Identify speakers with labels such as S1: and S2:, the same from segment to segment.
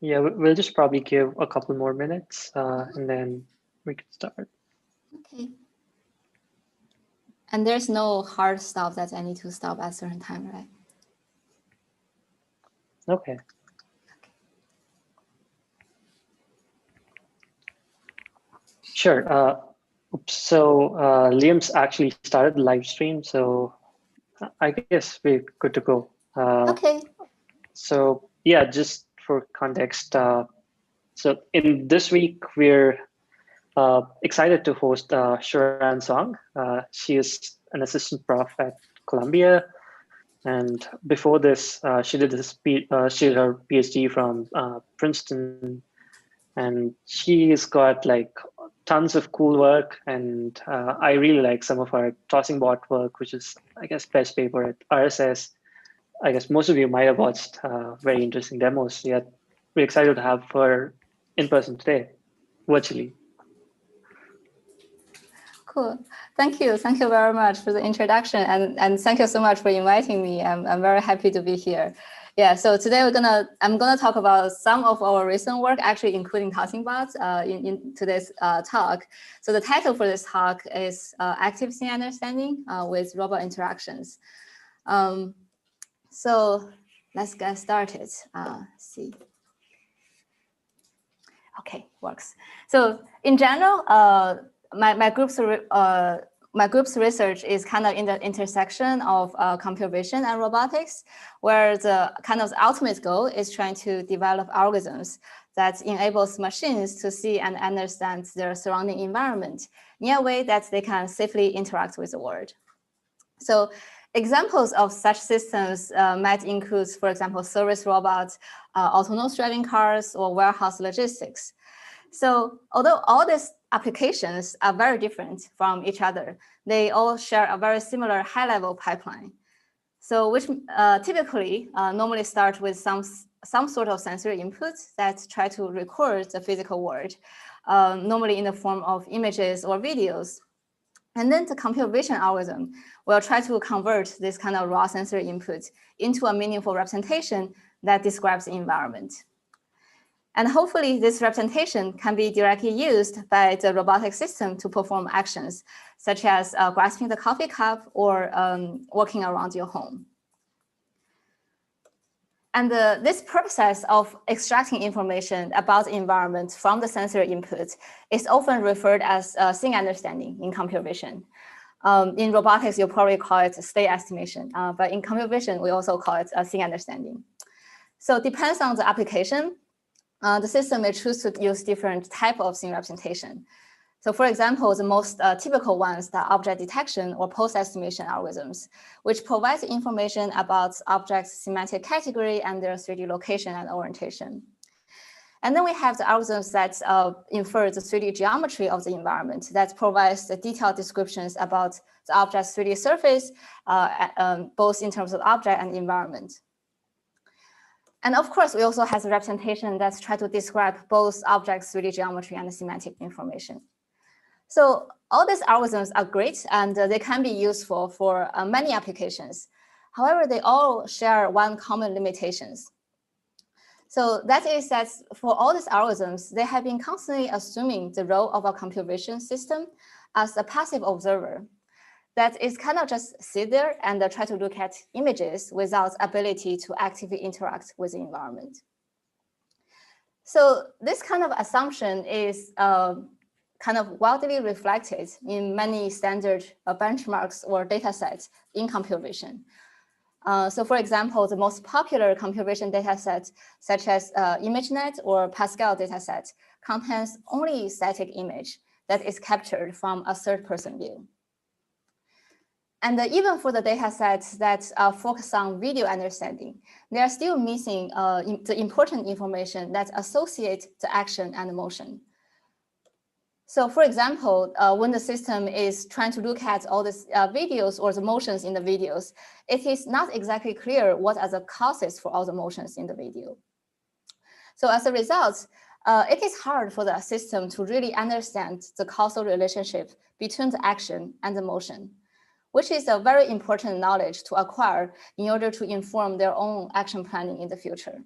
S1: Yeah, we'll just probably give a couple more minutes and then we can start.
S2: Okay. And there's no hard stop that I need to stop at a certain time, right?
S1: Okay. Sure. So Liam's actually started the live stream, so I guess we're good to go.
S2: Okay.
S1: So yeah, just for context, so in this week we're excited to host Shuran Song. She is an assistant prof at Columbia, and before this, she did she did her PhD from Princeton, and she's got like tons of cool work. And I really like some of her TossingBot work, which is, I guess, best paper at RSS. I guess most of you might have watched very interesting demos. Yet we're excited to have her in person today, virtually.
S2: Cool. Thank you. Thank you very much for the introduction. And thank you so much for inviting me. I'm very happy to be here. Yeah, so today I'm gonna talk about some of our recent work, actually including TossingBot in today's talk. So the title for this talk is Active Scene Understanding with Robot Interactions. So let's get started. See. Okay, works. So in general, my group's research is kind of in the intersection of computer vision and robotics, where the kind of ultimate goal is trying to develop algorithms that enables machines to see and understand their surrounding environment in a way that they can safely interact with the world. So examples of such systems might include, for example, service robots, autonomous driving cars, or warehouse logistics. So although all these applications are very different from each other, they all share a very similar high-level pipeline. So which typically normally start with some sort of sensory input that try to record the physical world, normally in the form of images or videos. And then the computer vision algorithm will try to convert this kind of raw sensory input into a meaningful representation that describes the environment. And hopefully this representation can be directly used by the robotic system to perform actions, such as grasping the coffee cup or walking around your home. And this process of extracting information about the environment from the sensory input is often referred as scene understanding in computer vision. In robotics, you'll probably call it state estimation, but in computer vision, we also call it scene understanding. So it depends on the application. The system may choose to use different type of scene representation. So for example, the most typical ones are object detection or pose estimation algorithms, which provide information about objects' semantic category and their 3D location and orientation. And then we have the algorithms that infer the 3D geometry of the environment that provides the detailed descriptions about the object's 3D surface, both in terms of object and environment. And of course, we also have a representation that's try to describe both objects' 3D geometry and the semantic information. So all these algorithms are great, and they can be useful for many applications. However, they all share one common limitations. So that is that for all these algorithms, they have been constantly assuming the role of a computer vision system as a passive observer. That is kind of just sit there and try to look at images without ability to actively interact with the environment. So this kind of assumption is kind of widely reflected in many standard benchmarks or data sets in computer vision. So for example, the most popular computer vision data sets, such as ImageNet or Pascal dataset, contains only static image that is captured from a third-person view. And even for the data sets that focus on video understanding, they are still missing the important information that associate the action and the motion. So for example, when the system is trying to look at all these videos or the motions in the videos, it is not exactly clear what are the causes for all the motions in the video. So as a result, it is hard for the system to really understand the causal relationship between the action and the motion, which is a very important knowledge to acquire in order to inform their own action planning in the future.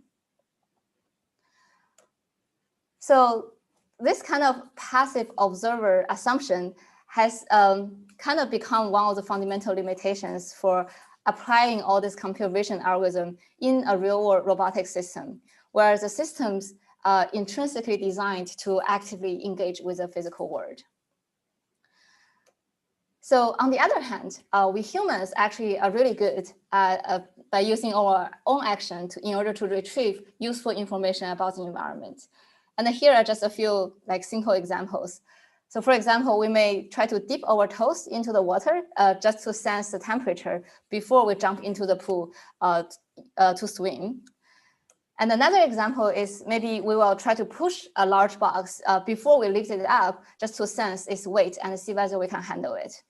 S2: So this kind of passive observer assumption has kind of become one of the fundamental limitations for applying all this computer vision algorithm in a real-world robotic system, where the systems are intrinsically designed to actively engage with the physical world. So on the other hand, we humans actually are really good at, by using our own action in order to retrieve useful information about the environment. And here are just a few simple examples. So for example, we may try to dip our toes into the water just to sense the temperature before we jump into the pool to swim. And another example is maybe we will try to push a large box before we lift it up just to sense its weight and see whether we can handle it.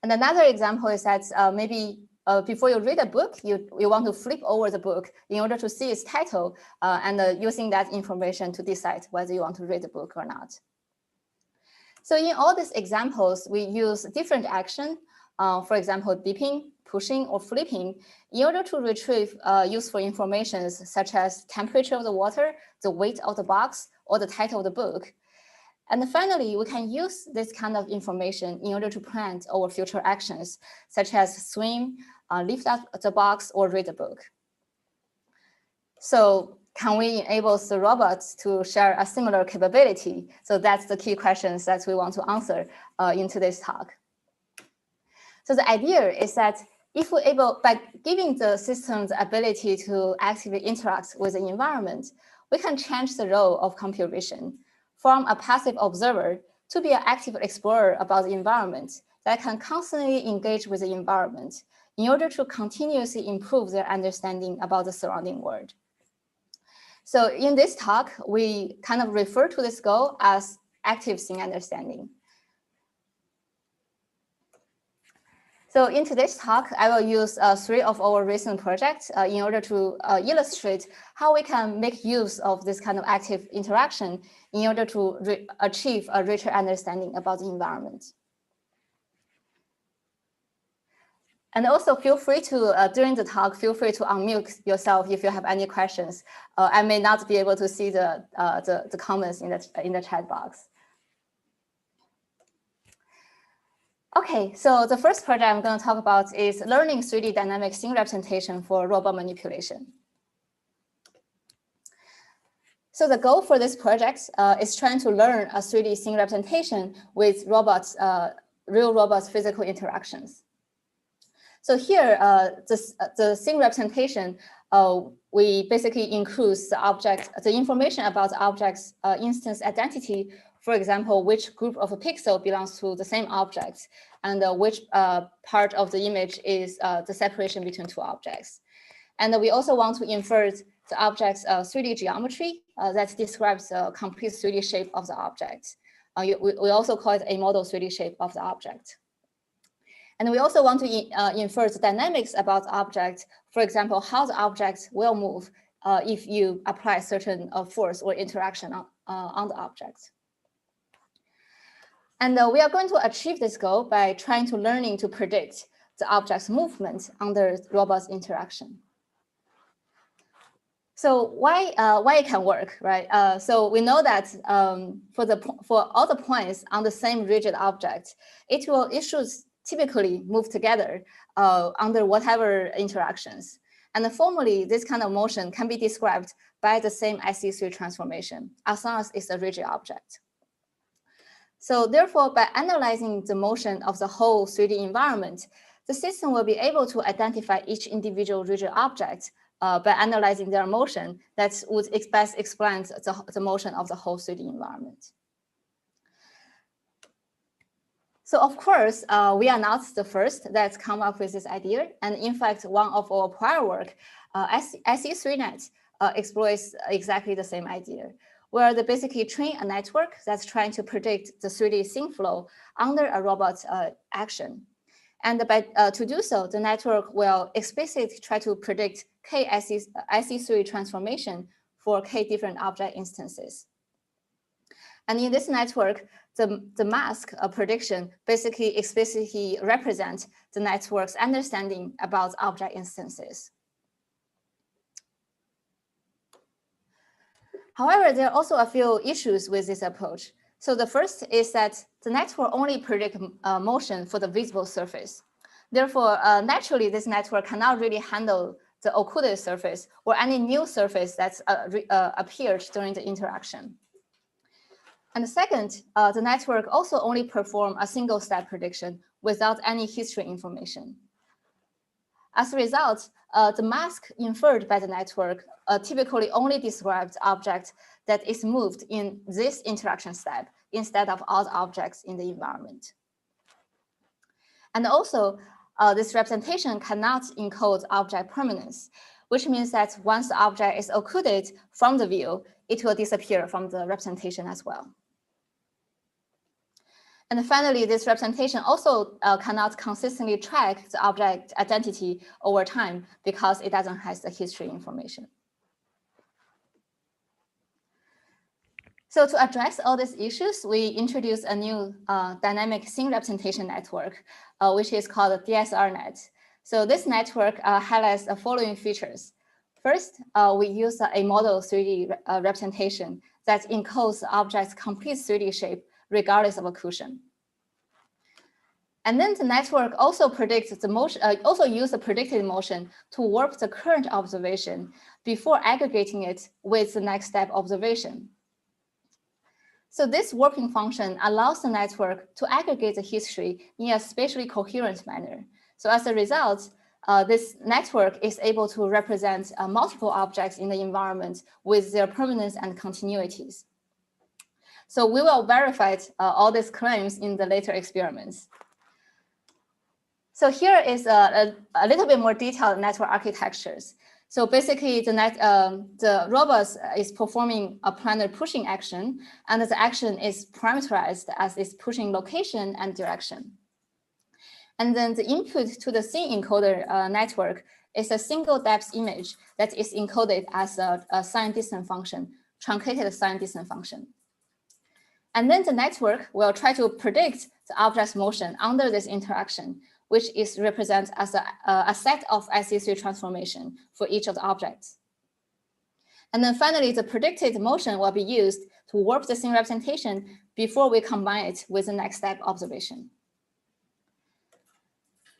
S2: And another example is that maybe before you read a book, you want to flip over the book in order to see its title and using that information to decide whether you want to read the book or not. So in all these examples, we use different action, for example, dipping, pushing, or flipping, in order to retrieve useful information such as temperature of the water, the weight of the box, or the title of the book. And finally, we can use this kind of information in order to plan our future actions, such as swim, lift up the box, or read the book. So can we enable the robots to share a similar capability? So that's the key questions that we want to answer in today's talk. So the idea is that if we're able, by giving the systems the ability to actively interact with the environment, we can change the role of computer vision from a passive observer to be an active explorer about the environment that can constantly engage with the environment in order to continuously improve their understanding about the surrounding world. So in this talk, we kind of refer to this goal as active scene understanding. So in today's talk, I will use 3 of our recent projects in order to illustrate how we can make use of this kind of active interaction in order to achieve a richer understanding about the environment. And also feel free to, during the talk, feel free to unmute yourself if you have any questions. I may not be able to see the comments in the chat box. Okay, so the first project I'm going to talk about is learning 3D dynamic scene representation for robot manipulation. So the goal for this project is trying to learn a 3D scene representation with robots, real robots' physical interactions. So here, the scene representation, we basically includes the object, the information about the object's instance identity. For example, which group of a pixel belongs to the same object, and which part of the image is the separation between 2 objects. And we also want to infer the object's 3D geometry that describes the complete 3D shape of the object. We also call it a model 3D shape of the object. And we also want to infer the dynamics about the object, for example, how the object will move if you apply certain force or interaction on the object. And we are going to achieve this goal by trying to learning to predict the object's movement under robot's interaction. So why it can work, right? So we know that for all the points on the same rigid object, it should typically move together under whatever interactions. And formally, this kind of motion can be described by the same IC3 transformation, as long as it's a rigid object. So therefore, by analyzing the motion of the whole 3D environment, the system will be able to identify each individual rigid object by analyzing their motion that would best explain the motion of the whole 3D environment. So of course, we are not the first that's come up with this idea. And in fact, one of our prior work, SE3Net, exploits exactly the same idea, where they basically train a network that's trying to predict the 3D scene flow under a robot's action. And to do so, the network will explicitly try to predict K IC3 transformation for K different object instances. And in this network, the mask prediction basically explicitly represents the network's understanding about object instances. However, there are also a few issues with this approach. So the first is that the network only predicts motion for the visible surface. Therefore, naturally, this network cannot really handle the occluded surface or any new surface that's appeared during the interaction. And the second, the network also only performs a single step prediction without any history information. As a result, the mask inferred by the network typically only describes the object that is moved in this interaction step instead of all the objects in the environment. And also, this representation cannot encode object permanence, which means that once the object is occluded from the view, it will disappear from the representation as well. And finally, this representation also cannot consistently track the object identity over time because it doesn't have the history information. So to address all these issues, we introduced a new dynamic scene representation network, which is called the DSR-Net. So this network highlights the following features. First, we use a model 3D representation that encodes the object's complete 3D shape regardless of occlusion. And then the network also predicts the motion, also use the predicted motion to warp the current observation before aggregating it with the next step observation. So this warping function allows the network to aggregate the history in a spatially coherent manner. So as a result, this network is able to represent multiple objects in the environment with their permanence and continuities. So we will verify all these claims in the later experiments. So here is a little bit more detailed network architectures. So basically, the robot is performing a planar pushing action, and the action is parameterized as its pushing location and direction. And then the input to the scene encoder network is a single depth image that is encoded as a sign distance function, truncated sign distance function. And then the network will try to predict the object's motion under this interaction, which is represented as a set of SC3 transformation for each of the objects. And then finally, the predicted motion will be used to warp the scene representation before we combine it with the next step observation.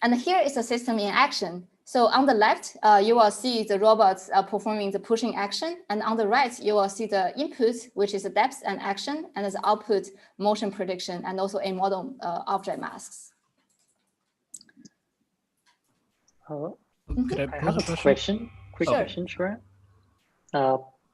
S2: And here is the system in action. So on the left, you will see the robots performing the pushing action. And on the right, you will see the input, which is the depth and action, and the output motion prediction, and also a model object masks.
S3: Could
S1: I have a question. Quick question, Shuran.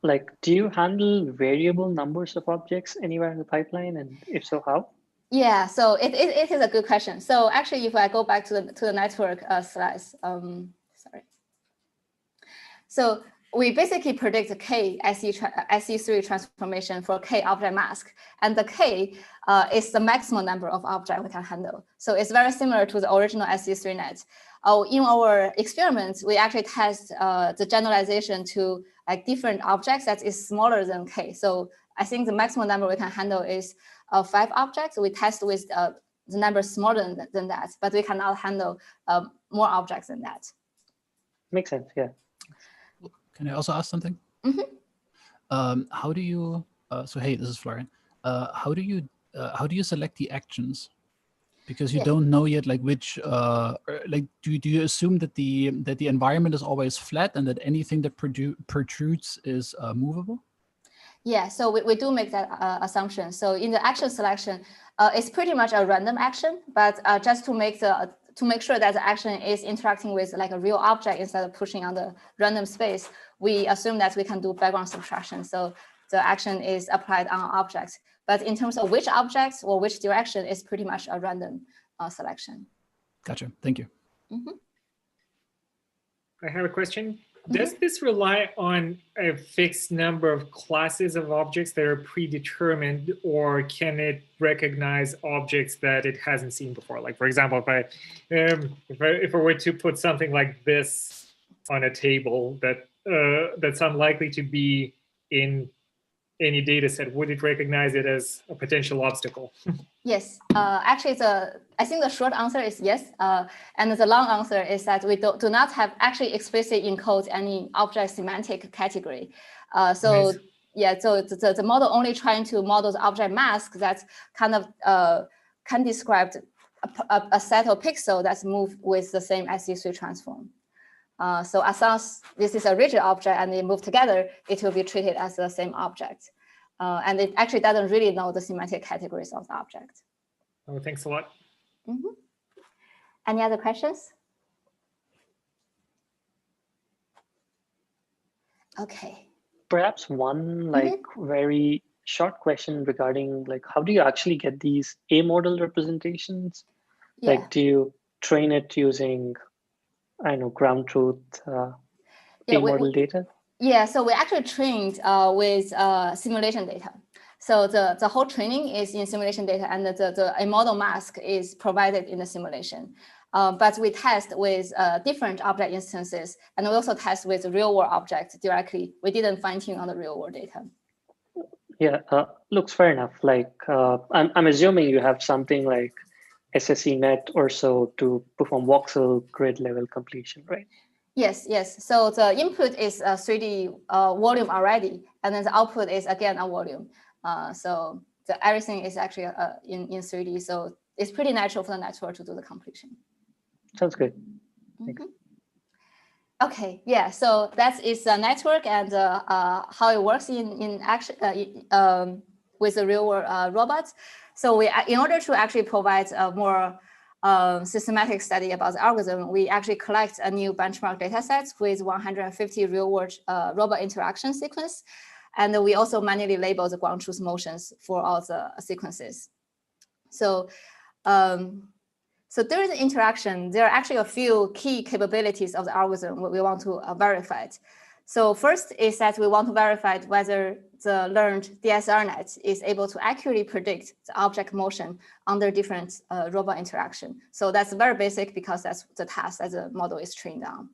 S1: Like, do you handle variable numbers of objects anywhere in the pipeline, and if so, how?
S2: Yeah, so it is a good question. So actually, if I go back to the network slides, sorry. So we basically predict the K SC3 transformation for K object mask, and the K is the maximum number of objects we can handle. So it's very similar to the original SC3 net. In our experiments, we actually test the generalization to like different objects that is smaller than K. So I think the maximum number we can handle is 5 objects. We test with the number smaller than that, but we cannot handle more objects than that.
S1: Makes sense, yeah.
S3: Can I also ask something? How do you? So hey, this is Florian. How do you select the actions? Because you don't know yet, like which, like do you assume that the environment is always flat and that anything that protrudes is movable?
S2: Yeah, so we do make that assumption. So in the action selection, it's pretty much a random action, but just to make sure that the action is interacting with like a real object instead of pushing on the random space, we assume that we can do background subtraction. So the action is applied on objects. But in terms of which objects or which direction, it's pretty much a random selection.
S3: Gotcha. Thank you.
S4: I have a question. Does this rely on a fixed number of classes of objects that are predetermined, or can it recognize objects that it hasn't seen before? Like, for example, if I were to put something like this on a table that's unlikely to be in any data set, would it recognize it as a potential obstacle?
S2: Yes, actually, I think the short answer is yes. And the long answer is that we do not have actually explicitly encode any object semantic category. So nice. yeah, so the model only trying to model the object mask that kind of can describe a set of pixels that's moved with the same SC3 transform. So as long as this is a rigid object and they move together, it will be treated as the same object. And it actually doesn't really know the semantic categories of the object.
S4: Oh, thanks a lot.
S2: Mm-hmm. Any other questions? Okay.
S1: Perhaps one like very short question regarding like how do you actually get these A model representations?
S2: Yeah.
S1: Like, do you train it using, I don't know, ground truth A model data?
S2: Yeah, so we actually trained with simulation data. So the whole training is in simulation data, and a model mask is provided in the simulation. But we test with different object instances, and we also test with real world objects directly. We didn't fine tune on the real world data.
S1: Yeah, looks fair enough. Like I'm assuming you have something like SSE-Net or so to perform voxel grid level completion, right?
S2: Yes, yes. So the input is a 3D volume already, and then the output is again a volume. So everything is actually in 3D. So it's pretty natural for the network to do the completion.
S1: Sounds good. Thanks.
S2: Okay, yeah. So that is the network and how it works in action with the real world robots. So in order to actually provide a more systematic study about the algorithm, we actually collect a new benchmark data set with 150 real world robot interaction sequence. And we also manually label the ground truth motions for all the sequences. So, so during the interaction, there are actually a few key capabilities of the algorithm we want to verify. So first is that we want to verify whether the learned DSR-Net is able to accurately predict the object motion under different robot interaction. So that's very basic because that's the task that the model is trained on.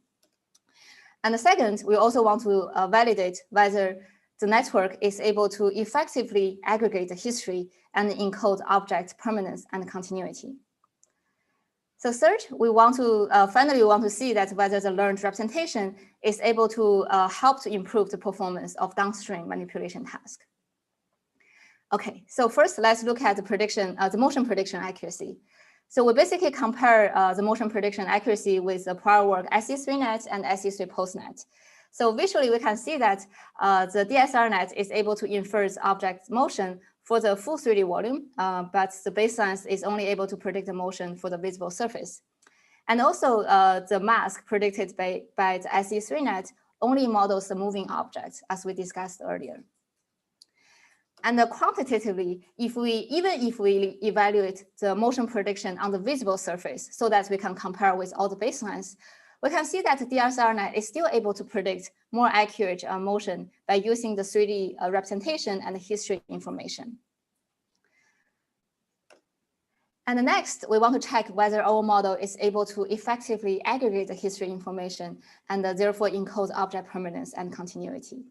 S2: And the second, we also want to validate whether the network is able to effectively aggregate the history and encode object permanence and continuity. So third, we want to finally we want to see that whether the learned representation is able to help to improve the performance of downstream manipulation task. Okay, so first let's look at the prediction, the motion prediction accuracy. So we basically compare the motion prediction accuracy with the prior work SC3-Net and SC3 PostNet. So visually, we can see that the DSR-Net is able to infer the object motion for the full 3D volume, but the baseline is only able to predict the motion for the visible surface. And also, the mask predicted by the SC3-Net only models the moving object, as we discussed earlier. And quantitatively, even if we evaluate the motion prediction on the visible surface so that we can compare with all the baselines, we can see that the DSR-Net is still able to predict more accurate motion by using the 3D representation and the history information. And next, we want to check whether our model is able to effectively aggregate the history information and therefore encode object permanence and continuity.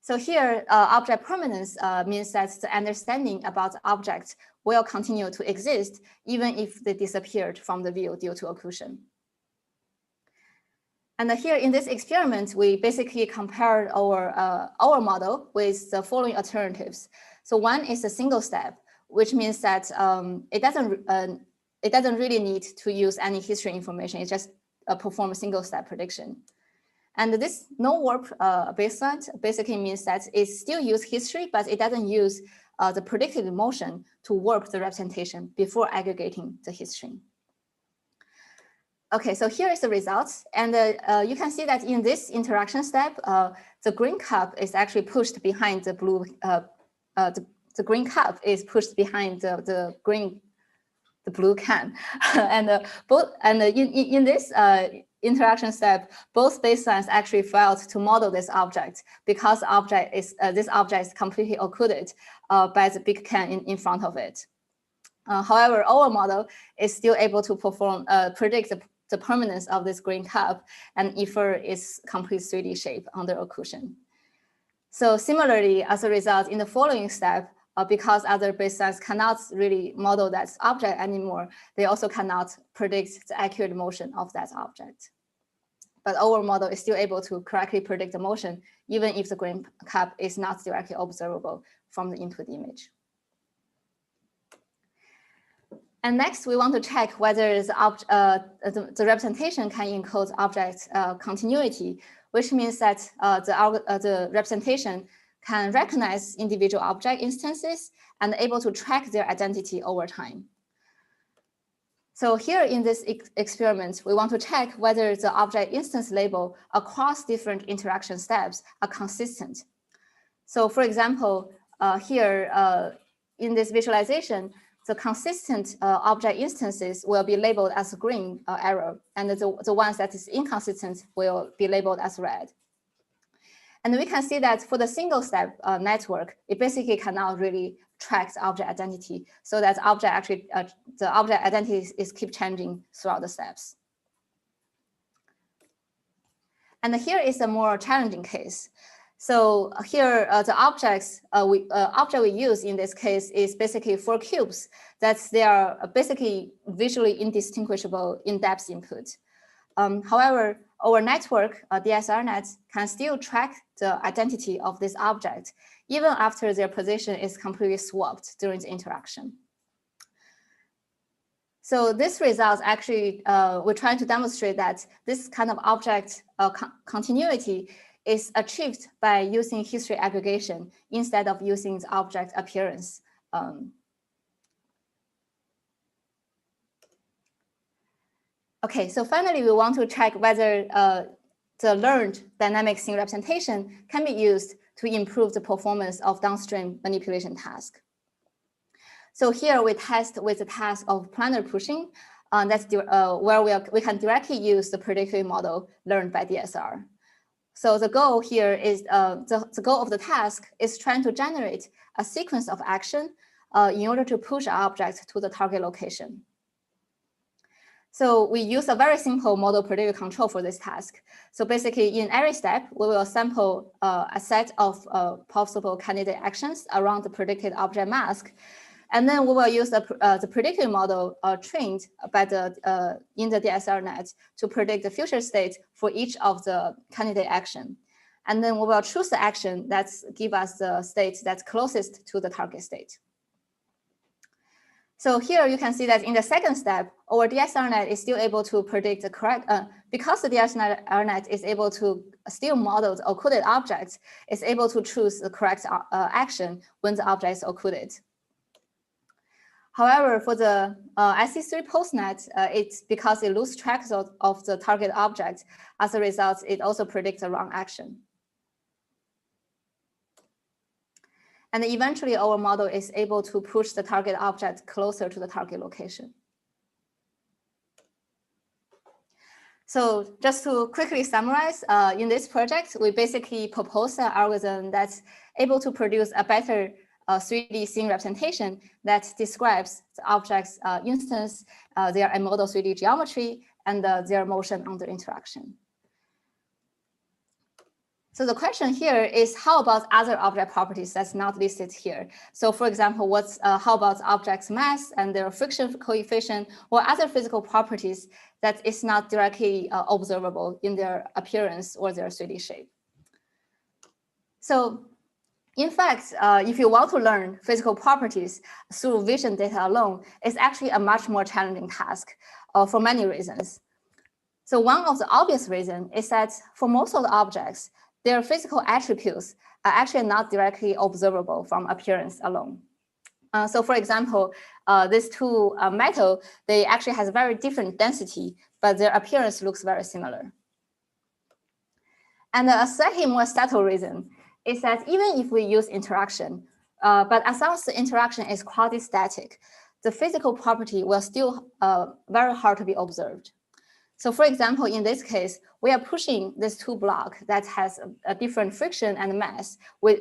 S2: So here, object permanence means that the understanding about the object will continue to exist even if they disappeared from the view due to occlusion. And here in this experiment, we basically compared our model with the following alternatives. So one is a single step, which means that it doesn't really need to use any history information. It just perform a single step prediction. And this no warp baseline basically means that it still uses history, but it doesn't use the predicted motion to warp the representation before aggregating the history. Okay, so here is the results. And you can see that in this interaction step, the green cup is actually pushed behind the blue, the green cup is pushed behind the blue can. And in this interaction step, both baselines actually failed to model this object because this object is completely occluded by the big can in front of it. However, our model is still able to predict the permanence of this green cup and infer its complete 3D shape under occlusion. So similarly, as a result, in the following step, because other baselines cannot really model that object anymore, they also cannot predict the accurate motion of that object. but our model is still able to correctly predict the motion, even if the green cap is not directly observable from the input image. And next, we want to check whether the representation can encode object continuity, which means that the representation can recognize individual object instances and able to track their identity over time. So here in this experiment, we want to check whether the object instance label across different interaction steps are consistent. So for example, here in this visualization, the consistent object instances will be labeled as green arrow, and the ones that is inconsistent will be labeled as red. And we can see that for the single step network, it basically cannot really track the object identity, so that the object identity is keep changing throughout the steps. And here is a more challenging case. So here, the object we use in this case is basically 4 cubes that they are basically visually indistinguishable in depth input. However, our network, DSR-Net, can still track the identity of this object, even after their position is completely swapped during the interaction. So this result actually, we're trying to demonstrate that this kind of object continuity is achieved by using history aggregation instead of using the object appearance. Okay, so finally, we want to check whether the learned dynamic scene representation can be used to improve the performance of downstream manipulation task. So here we test with the task of planar pushing, that's where we can directly use the predictive model learned by DSR. So the goal here is, the goal of the task is trying to generate a sequence of action in order to push an object to the target location. So we use a very simple model predictive control for this task. So basically in every step, we will sample a set of possible candidate actions around the predicted object mask. And then we will use the predictive model trained by in the DSR-Net to predict the future state for each of the candidate action. And then we will choose the action that gives us the state that's closest to the target state. So here you can see that in the second step, our DSR-Net is still able to predict the correct, because the DSR-Net is able to still model the occluded objects, it's able to choose the correct action when the object is occluded. However, for the SC3 postnet, it's because it loses track of the target object. As a result, it also predicts the wrong action. And eventually, our model is able to push the target object closer to the target location. So just to quickly summarize, in this project, we basically proposed an algorithm that's able to produce a better 3D scene representation that describes the object's instance, their model 3D geometry, and their motion under interaction. So the question here is, how about other object properties that's not listed here? So for example, how about objects' mass and their friction coefficient, or other physical properties that is not directly observable in their appearance or their 3D shape? So in fact, if you want to learn physical properties through vision data alone, it's actually a much more challenging task for many reasons. So one of the obvious reasons is that for most of the objects, their physical attributes are actually not directly observable from appearance alone. So for example, these two metal, they actually has very different density, but their appearance looks very similar. And a slightly more subtle reason is that even if we use interaction, but as long as the interaction is quasi-static, the physical property will still very hard to be observed. So for example, in this case, we are pushing this two block that has a different friction and mass. With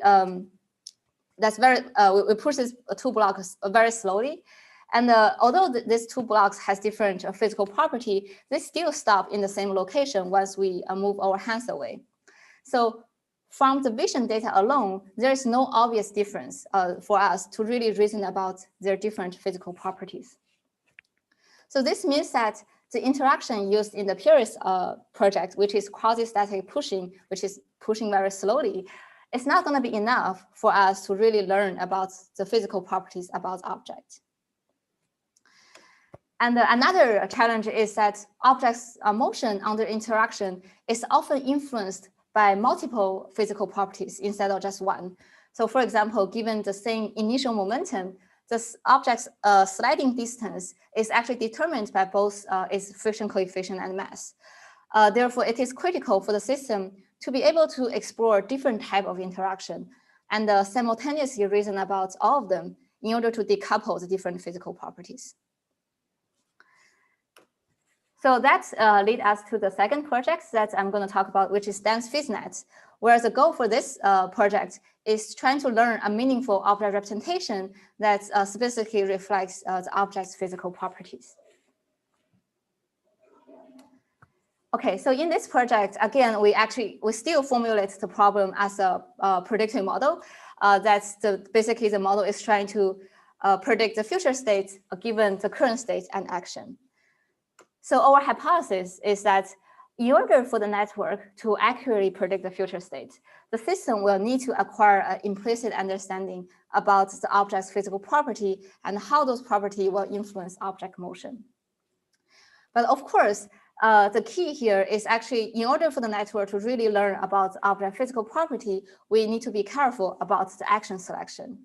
S2: we push this two blocks very slowly. And although these two blocks has different physical property, they still stop in the same location once we move our hands away. So from the vision data alone, there is no obvious difference for us to really reason about their different physical properties. So this means that the interaction used in the previous project, which is quasi-static pushing, which is pushing very slowly, it's not going to be enough for us to really learn about the physical properties about objects. And another challenge is that objects' motion under interaction is often influenced by multiple physical properties instead of just one. So for example, given the same initial momentum, the object's sliding distance is actually determined by both its friction coefficient and mass. Therefore, it is critical for the system to be able to explore different types of interaction and simultaneously reason about all of them in order to decouple the different physical properties. So that leads us to the second project that I'm going to talk about, which is dense FISNet, where the goal for this project is trying to learn a meaningful object representation that specifically reflects the object's physical properties. Okay, so in this project, again, we still formulate the problem as a predictive model. Basically the model is trying to predict the future state given the current state and action. So our hypothesis is that in order for the network to accurately predict the future state, the system will need to acquire an implicit understanding about the object's physical property and how those properties will influence object motion. But of course, the key here is actually in order for the network to really learn about the object physical property, we need to be careful about the action selection.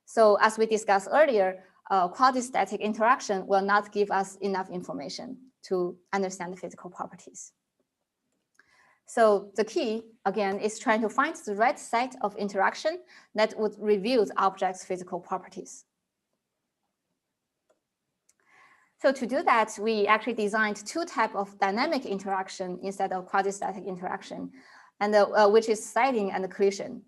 S2: So as we discussed earlier, quasi-static interaction will not give us enough information to understand the physical properties. So the key, again, is trying to find the right set of interaction that would reveal the object's physical properties. So to do that, we actually designed two types of dynamic interaction instead of quasi-static interaction, and which is sliding and collision.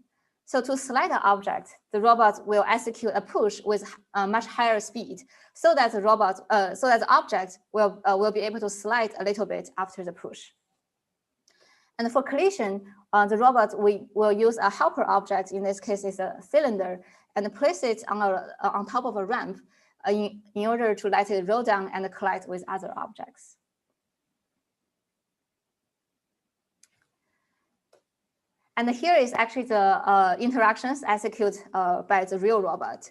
S2: So to slide an object, the robot will execute a push with a much higher speed, so that the object will be able to slide a little bit after the push. And for collision, the robot will use a helper object. In this case, is a cylinder, and place it on top of a ramp in order to let it roll down and collide with other objects. And here is actually the interactions executed by the real robot.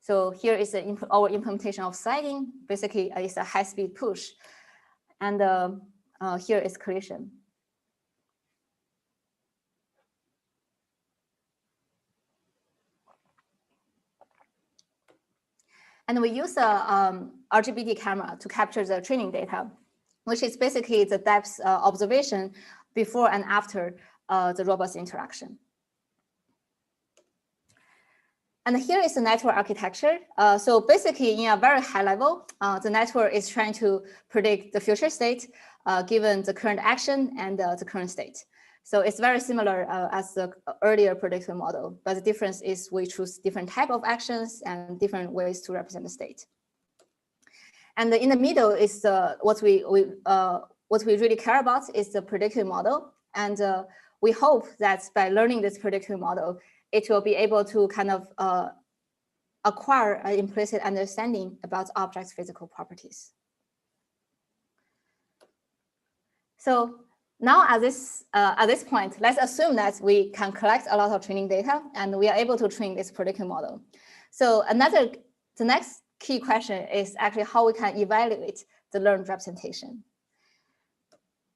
S2: So here is our implementation of sliding. Basically, it's a high-speed push. And here is collision. And we use a RGBD camera to capture the training data, which is basically the depth observation before and after the robot's interaction. And here is the network architecture. So basically, in a very high level, the network is trying to predict the future state given the current action and the current state. So it's very similar as the earlier predictive model, but the difference is we choose different type of actions and different ways to represent the state. And in the middle is what we really care about is the predictive model. And we hope that by learning this predictive model, it will be able to kind of acquire an implicit understanding about objects' physical properties. So now at this point, let's assume that we can collect a lot of training data and we are able to train this predictive model. So the next key question is actually how we can evaluate the learned representation.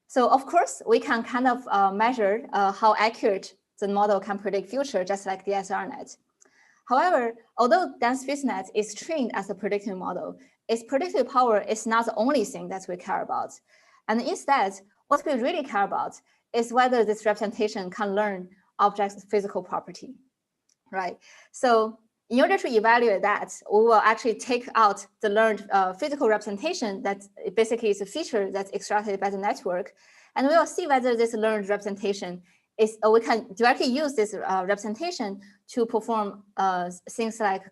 S2: So of course, we can kind of measure how accurate the model can predict future, just like DSR-Net. However, although dense FISNet is trained as a predictive model, its predictive power is not the only thing that we care about. And instead, what we really care about is whether this representation can learn objects' physical property, right? So in order to evaluate that, we will actually take out the learned physical representation that basically is a feature that's extracted by the network. And we will see whether this learned representation is, we can directly use this representation to perform things like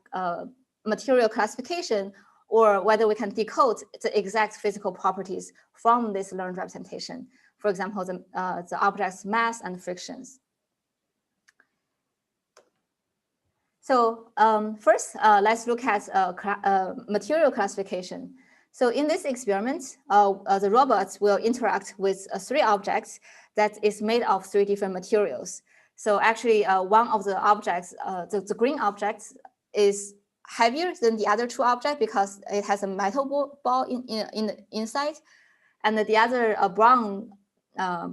S2: material classification, or whether we can decode the exact physical properties from this learned representation. For example, the object's mass and frictions. So first, let's look at material classification. So in this experiment, the robots will interact with 3 objects that is made of 3 different materials. So actually, one of the objects, the green object, is heavier than the other 2 objects because it has a metal ball in the inside, and the other brown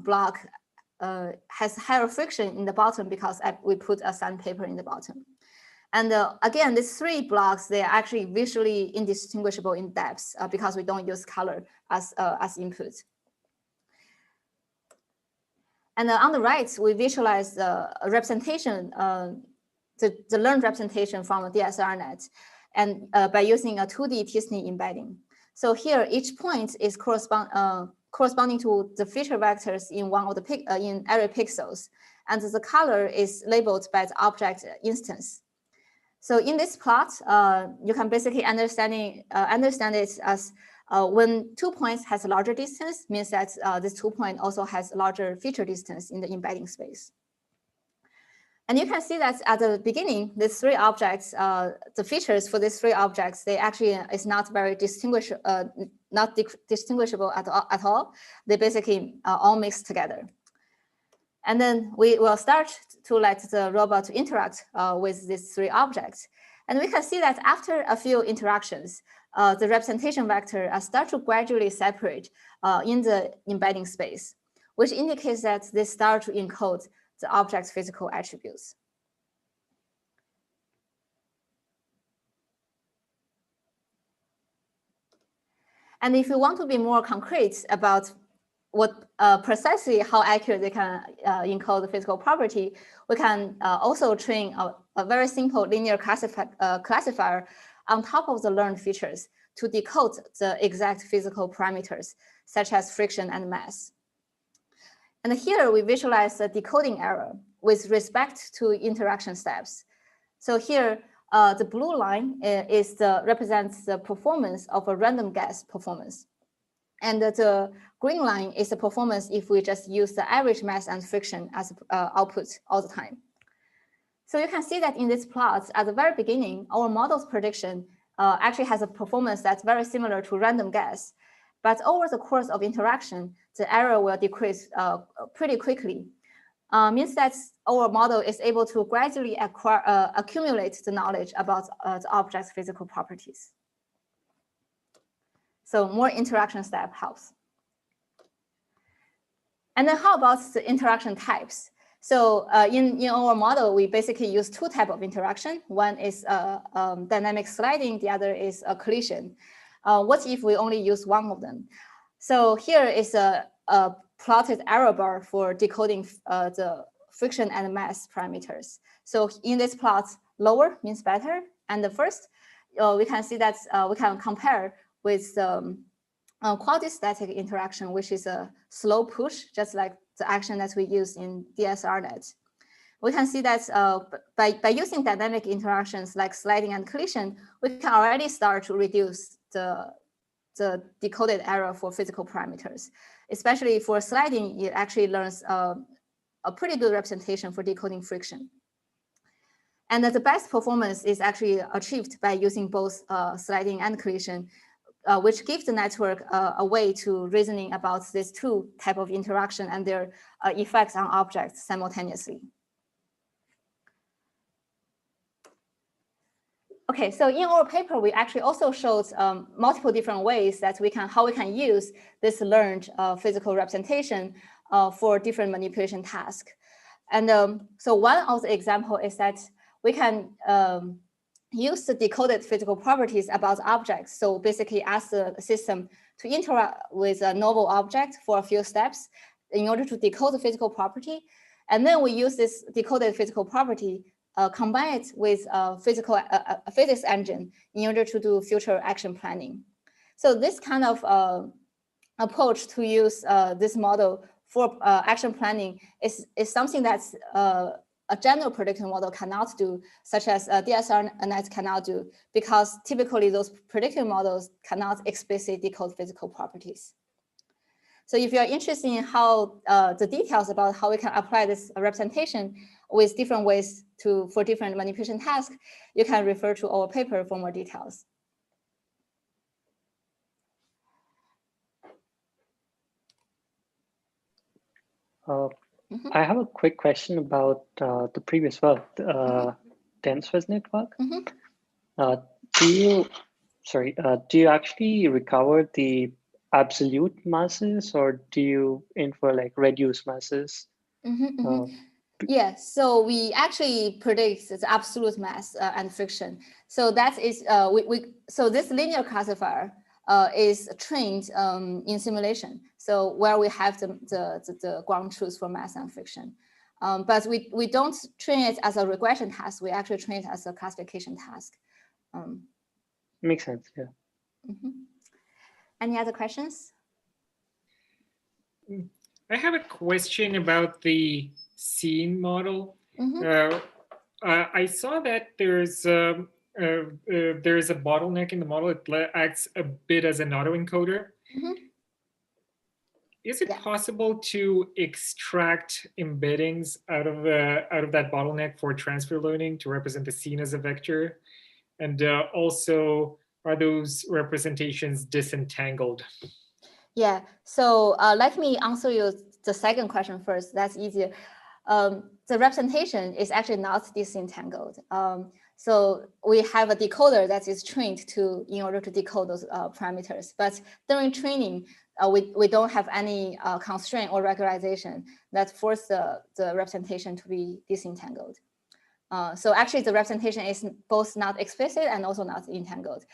S2: block has higher friction in the bottom because we put a sandpaper in the bottom. And again, these 3 blocks, they are actually visually indistinguishable in depth because we don't use color as input. And on the right, we visualize the representation, the learned representation from a DSR-Net, and by using a 2D t-SNE embedding. So here, each point is corresponding to the feature vectors in one of the in array pixels, and the color is labeled by the object instance. So in this plot, you can basically understand it as when 2 points has a larger distance, means that this 2 point also has larger feature distance in the embedding space. And you can see that at the beginning, these 3 objects, the features for these 3 objects, they actually is not very distinguishable at all. They basically all mixed together. And then we will start to let the robot interact with these 3 objects. And we can see that after a few interactions, the representation vector start to gradually separate in the embedding space, which indicates that they start to encode the object's physical attributes. And if you want to be more concrete about what precisely how accurate they can encode the physical property, we can also train a very simple linear classifier on top of the learned features to decode the exact physical parameters, such as friction and mass. And here we visualize the decoding error with respect to interaction steps. So here, the blue line represents the performance of a random guess performance. And the green line is the performance if we just use the average mass and friction as output all the time. So you can see that in this plot, at the very beginning, our model's prediction actually has a performance that's very similar to random guess. But over the course of interaction, the error will decrease pretty quickly. Means that our model is able to gradually accumulate the knowledge about the object's physical properties. So more interaction step helps. And then how about the interaction types? So in our model, we basically use 2 types of interaction. One is dynamic sliding, the other is a collision. What if we only use one of them? So here is a plotted error bar for decoding the friction and mass parameters. So in this plot, lower means better. And the first, we can see that we can compare with quasi-static interaction, which is a slow push, just like the action that we use in DSR-Net. We can see that by using dynamic interactions like sliding and collision, we can already start to reduce the decoded error for physical parameters. Especially for sliding, it actually learns a pretty good representation for decoding friction. And the best performance is actually achieved by using both sliding and collision, which gives the network a way to reasoning about these 2 types of interaction and their effects on objects simultaneously. Okay, so in our paper, we actually also showed multiple different ways that how we can use this learned physical representation for different manipulation tasks. And so one of the example is that we can use the decoded physical properties about objects. So basically ask the system to interact with a novel object for a few steps in order to decode the physical property. And then we use this decoded physical property, combine it with a physics engine in order to do future action planning. So this kind of approach to use this model for action planning is something that's a general predictive model cannot do, such as DSR-Net cannot do, because typically those predictive models cannot explicitly decode physical properties. So if you're interested in how the details about how we can apply this representation with different ways for different manipulation tasks, you can refer to our paper for more details.
S1: I have a quick question about the previous work, dense fuzz network. Do you actually recover the absolute masses, or do you infer like reduced masses?
S2: Yeah, so we actually predict the absolute mass and friction. So that is so this linear classifier is trained in simulation. So where we have the ground truth for mass and friction. But we don't train it as a regression task. We actually train it as a classification task.
S1: Makes sense, yeah.
S2: Any other questions?
S4: I have a question about the scene model. I saw that there's a bottleneck in the model. It acts a bit as an autoencoder. Is it possible to extract embeddings out of that bottleneck for transfer learning to represent the scene as a vector? And also, are those representations disentangled?
S2: Yeah, so let me answer you the second question first. That's easier. The representation is actually not disentangled. So we have a decoder that is trained in order to decode those parameters. But during training, we don't have any constraint or regularization that force the representation to be disentangled. So actually, the representation is both not explicit and also not disentangled.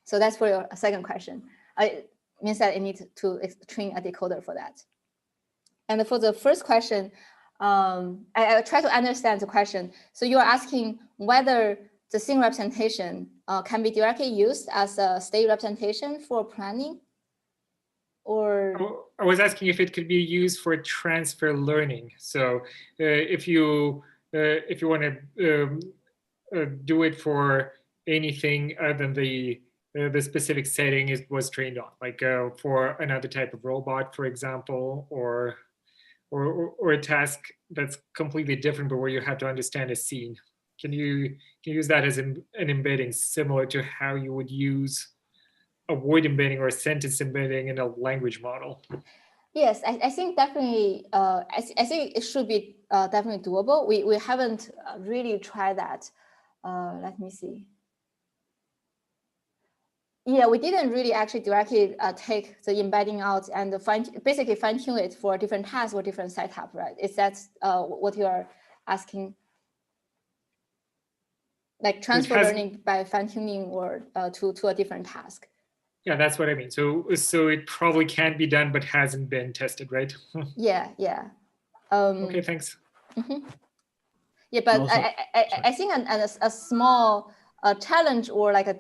S2: So that's for your second question. It means that I need to train a decoder for that. And for the first question, I try to understand the question. So you're asking whether the scene representation can be directly used as a state representation for planning, or?
S4: I was asking if it could be used for transfer learning. So if you want to do it for anything other than the specific setting it was trained on, like for another type of robot, for example, or a task that's completely different, but where you have to understand a scene. Can you use that as an embedding, similar to how you would use a word embedding or a sentence embedding in a language model?
S2: Yes, I think definitely. I think it should be definitely doable. We haven't really tried that. Let me see. Yeah, we didn't really actually directly take the embedding out and basically fine tune it for different tasks or different setup, right? Is that what you are asking? Like transfer learning by fine tuning or to a different task?
S4: Yeah, that's what I mean. So it probably can be done, but hasn't been tested, right?
S2: Yeah.
S4: Okay, thanks.
S2: Yeah, but also, I think a small challenge or like a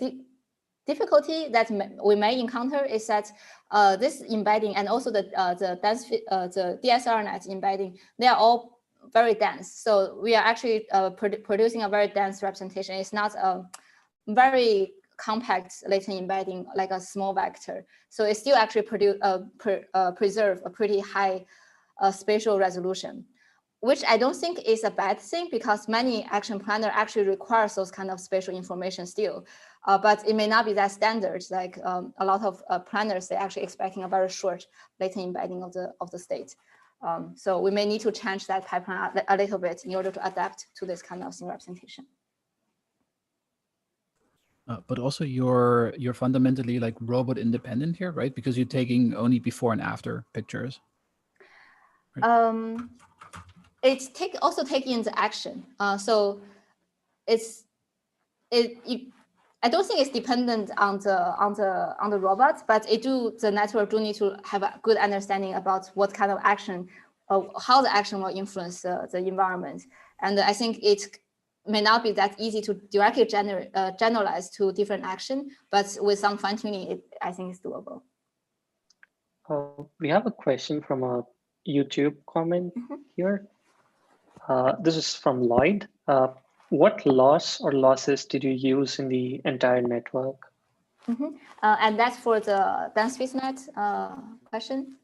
S2: difficulty that we may encounter is that this embedding and also the DSR-Net embedding, they are all very dense. So we are actually producing a very dense representation. It's not a very compact latent embedding like a small vector. So it still actually preserve a pretty high spatial resolution, which I don't think is a bad thing because many action planner actually requires those kind of spatial information still. But it may not be that standard. Like a lot of planners, they're actually expecting a very short latent embedding of the state. So we may need to change that pipeline a little bit in order to adapt to this kind of scene representation.
S3: But also you're fundamentally like robot independent here, right? Because you're taking only before and after pictures.
S2: Right? It's also taking the action. So I don't think it's dependent on the robot, but the network do need to have a good understanding about what kind of action, how the action will influence the environment. And I think it may not be that easy to directly generalize to different action, but with some fine tuning, I think it's doable.
S1: We have a question from a YouTube comment here. This is from Lloyd. What loss or losses did you use in the entire network?
S2: And that's for the dense fuzz net question?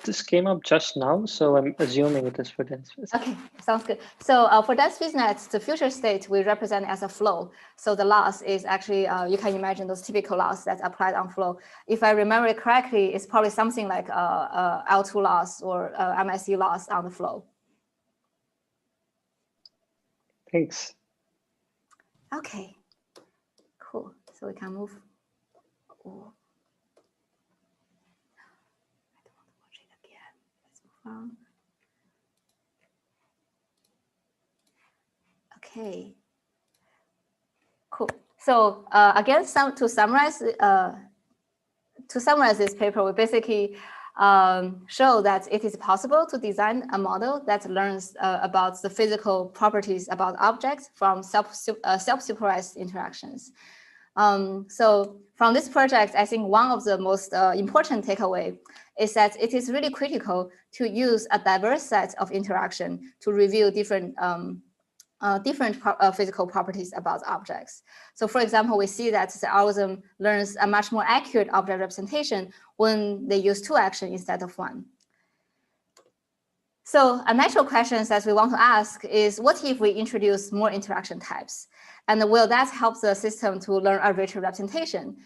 S1: This came up just now, so I'm assuming it is for dense phys.
S2: Okay, sounds good. So for dense phys the future state we represent as a flow. So the loss is actually, you can imagine those typical loss that's applied on flow. If I remember it correctly, it's probably something like L2 loss or MSE loss on the flow.
S1: Thanks.
S2: Okay, cool. So we can move. Ooh. I don't want to watch it again. Let's move on. Okay, cool. So again, to summarize this paper, we basically show that it is possible to design a model that learns about the physical properties about objects from self-supervised interactions. So from this project, I think one of the most important takeaway is that it is really critical to use a diverse set of interaction to reveal different physical properties about objects. So for example, we see that the algorithm learns a much more accurate object representation when they use 2 actions instead of 1. So a natural question that we want to ask is, what if we introduce more interaction types? And will that help the system to learn a richer representation?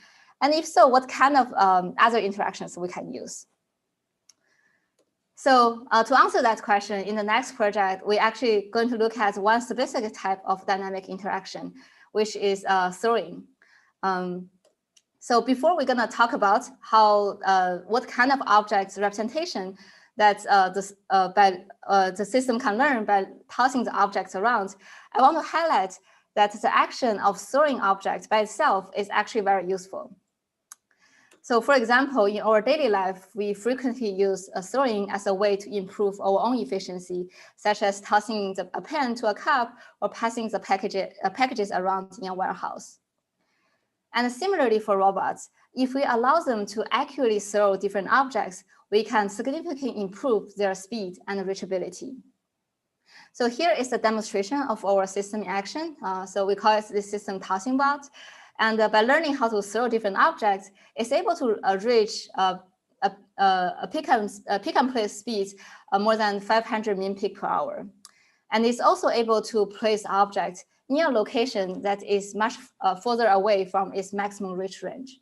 S2: And if so, what kind of other interactions we can use? So to answer that question, in the next project, we're actually going to look at one specific type of dynamic interaction, which is throwing. So before we're going to talk about how what kind of object representation that the system can learn by tossing the objects around, I want to highlight that the action of throwing objects by itself is actually very useful. So for example, in our daily life, we frequently use throwing as a way to improve our own efficiency, such as tossing a pen to a cup or passing the packages around in a warehouse. And similarly for robots, if we allow them to accurately throw different objects, we can significantly improve their speed and reachability. So here is a demonstration of our system in action. So we call it the system TossingBot. And by learning how to throw different objects, it's able to reach a pick and place speed more than 500 min peak per hour. And it's also able to place objects in a location that is much further away from its maximum reach range.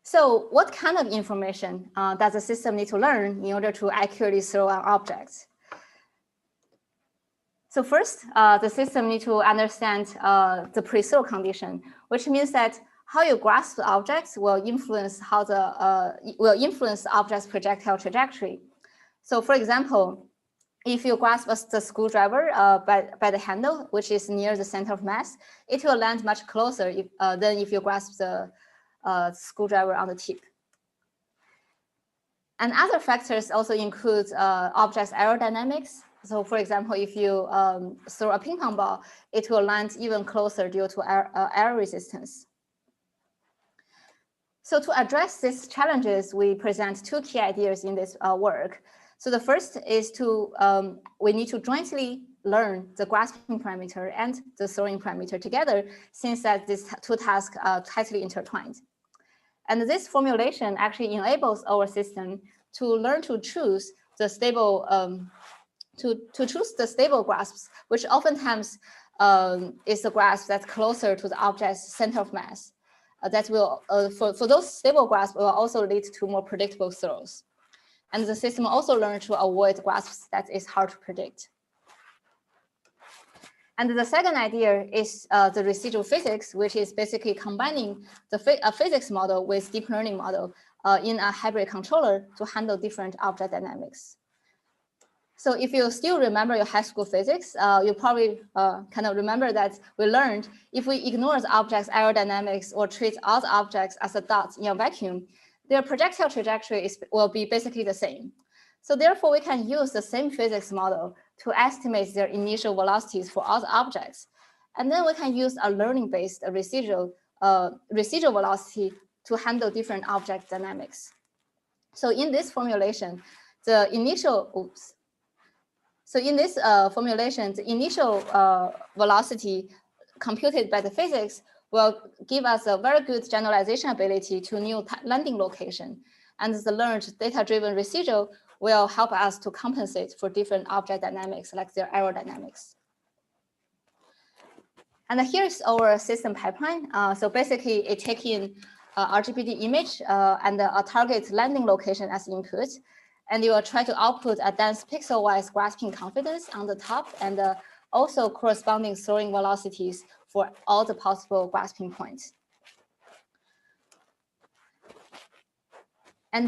S2: So what kind of information does the system need to learn in order to accurately throw an object? So first, the system needs to understand the pre-throw condition, which means that how you grasp the objects will influence how the object's projectile trajectory. So for example, if you grasp the screwdriver by the handle, which is near the center of mass, it will land much closer than if you grasp the screwdriver on the tip. And other factors also include object's aerodynamics. So for example, if you throw a ping pong ball, it will land even closer due to air resistance. So to address these challenges, we present 2 key ideas in this work. So the first is we need to jointly learn the grasping parameter and the throwing parameter together, since that these 2 tasks are tightly intertwined. And this formulation actually enables our system to learn to choose the stable choose the stable grasps, which oftentimes is the grasp that's closer to the object's center of mass. That will, for those stable grasps, will also lead to more predictable throws. And the system also learns to avoid grasps that is hard to predict. And the second idea is the residual physics, which is basically combining a physics model with deep learning model in a hybrid controller to handle different object dynamics. So if you still remember your high school physics, you probably kind of remember that we learned if we ignore the object's aerodynamics or treat all the objects as a dot in a vacuum, their projectile trajectory will be basically the same. So therefore, we can use the same physics model to estimate their initial velocities for all the objects. And then we can use a learning-based residual velocity to handle different object dynamics. So in this formulation, the initial, formulation, the initial velocity computed by the physics will give us a very good generalization ability to new landing location. And the learned data-driven residual will help us to compensate for different object dynamics, like their aerodynamics. And here's our system pipeline. So basically, it takes in RGBD image and a target landing location as input. And you will try to output a dense pixel-wise grasping confidence on the top, and also corresponding throwing velocities for all the possible grasping points. And